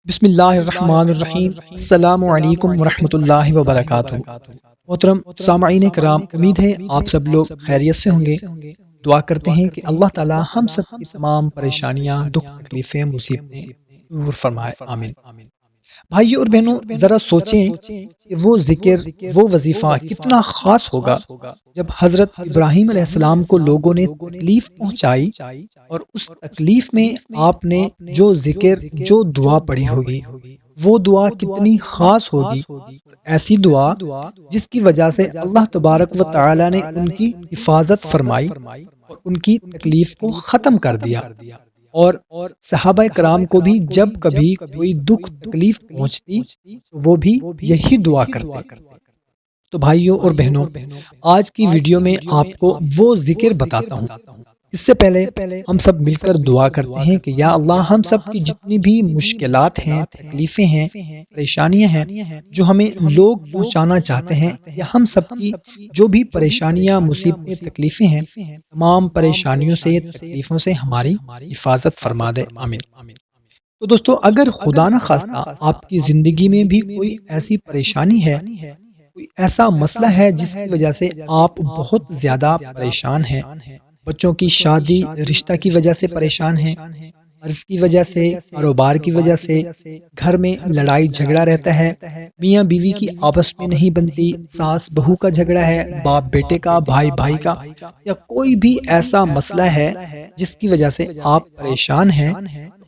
بسم اللہ الرحمن الرحیم۔ السلام علیکم ورحمۃ اللہ وبرکاتہ۔ محترم سامعین کرام، امید ہے آپ سب لوگ خیریت سے ہوں گے۔ دعا کرتے ہیں کہ اللہ تعالی ہم سب کی تمام پریشانیاں، دکھ، تکلیفیں، مصیبتیں دور فرمائے، آمین۔ بھائیو اور بہنوں، ذرا سوچیں کہ وہ ذکر، وہ وظیفہ کتنا خاص ہوگا جب حضرت ابراہیم علیہ السلام کو لوگوں نے تکلیف پہنچائی اور اس تکلیف میں آپ نے جو ذکر، جو دعا پڑھی ہوگی، وہ دعا کتنی خاص ہوگی۔ ایسی دعا جس کی وجہ سے اللہ تبارک و تعالی نے ان کی حفاظت فرمائی اور ان کی تکلیف کو ختم کر دیا، اور صحابہ کرام کو بھی جب کبھی کوئی دکھ تکلیف پہنچتی وہ بھی یہی دعا کرتے۔ تو بھائیوں اور بہنوں، آج کی ویڈیو میں آپ کو وہ ذکر بتاتا ہوں۔ اس سے پہلے ہم سب مل کر دعا کرتے ہیں کہ یا اللہ، ہم سب کی جتنی بھی مشکلات ہیں، تکلیفیں ہیں، پریشانیاں ہیں جو ہمیں لوگ پہنچانا چاہتے ہیں، یا ہم سب کی جو بھی پریشانیاں، مصیبتیں، تکلیفیں ہیں، تمام پریشانیوں سے، تکلیفوں سے ہماری حفاظت فرما دے، آمین۔ تو دوستو، اگر خدا نہ خواستہ آپ کی زندگی میں بھی کوئی ایسی پریشانی ہے، کوئی ایسا مسئلہ ہے جس کی وجہ سے آپ بہت زیادہ پریشان ہیں، بچوں کی شادی، رشتہ کی وجہ سے پریشان ہیں، قرض کی وجہ سے، کاروبار کی وجہ سے، گھر میں لڑائی جھگڑا رہتا ہے، میاں بیوی کی آپس میں نہیں بنتی، ساس بہو کا جھگڑا ہے، باپ بیٹے کا، بھائی بھائی کا، یا کوئی بھی ایسا مسئلہ ہے جس کی وجہ سے آپ پریشان ہیں،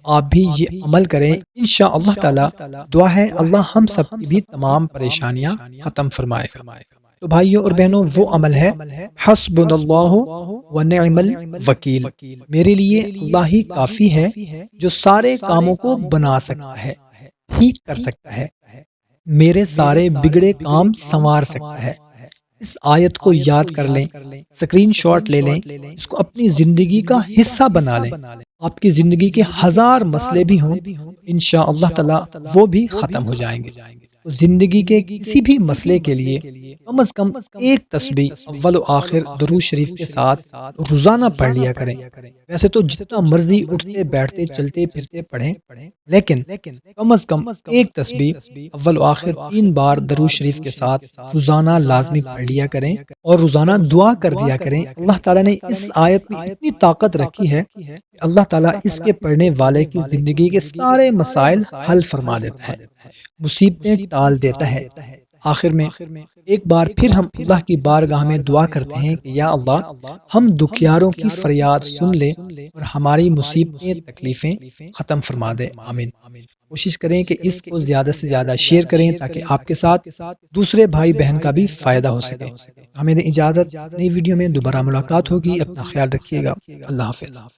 آپ بھی یہ عمل کریں، انشاءاللہ تعالی دعا ہے اللہ ہم سب کی بھی تمام پریشانیاں ختم فرمائے گا۔ تو بھائیوں اور بہنوں، وہ عمل ہے حسبنا اللہ ونعم الوکیل۔ میرے لیے اللہ ہی کافی ہے جو سارے کاموں کو بنا سکتا ہے، ٹھیک کر سکتا ہے، میرے سارے بگڑے کام سنوار سکتا ہے۔ اس آیت کو یاد کر لیں، اسکرین شاٹ لے لیں، اس کو اپنی زندگی کا حصہ بنا لیں۔ آپ کی زندگی کے ہزار مسئلے بھی ہوں، انشاءاللہ تعالی وہ بھی ختم ہو جائیں گے۔ تو زندگی کے کسی بھی مسئلے کے لیے کم از کم ایک تسبیح اول و آخر درود شریف کے ساتھ روزانہ پڑھ لیا کریں۔ ویسے تو جتنا مرضی اٹھتے بیٹھتے چلتے پھرتے پڑھیں، لیکن کم از کم ایک تسبیح اول و آخر 3 بار درود شریف کے ساتھ روزانہ لازمی پڑھ لیا کریں، اور روزانہ دعا کر دیا کریں۔ اللہ تعالیٰ نے اس آیت میں اتنی طاقت رکھی ہے کہ اللہ تعالیٰ اس کے پڑھنے والے کی زندگی کے سارے مسائل حل فرما دیتا ہے، مصیبتیں ٹال دیتا ہے۔ آخر میں ایک بار پھر ہم اللہ کی بارگاہ میں دعا کرتے ہیں کہ یا اللہ، ہم دکھیاروں کی فریاد سن لے اور ہماری مصیبتیں، تکلیفیں ختم فرما دے، آمین۔ کوشش کریں کہ اس کو زیادہ سے زیادہ شیئر کریں تاکہ آپ کے ساتھ دوسرے بھائی بہن کا بھی فائدہ ہو سکے۔ ہمیں اجازت، نئی ویڈیو میں دوبارہ ملاقات ہوگی، اپنا خیال رکھیے گا، اللہ حافظ۔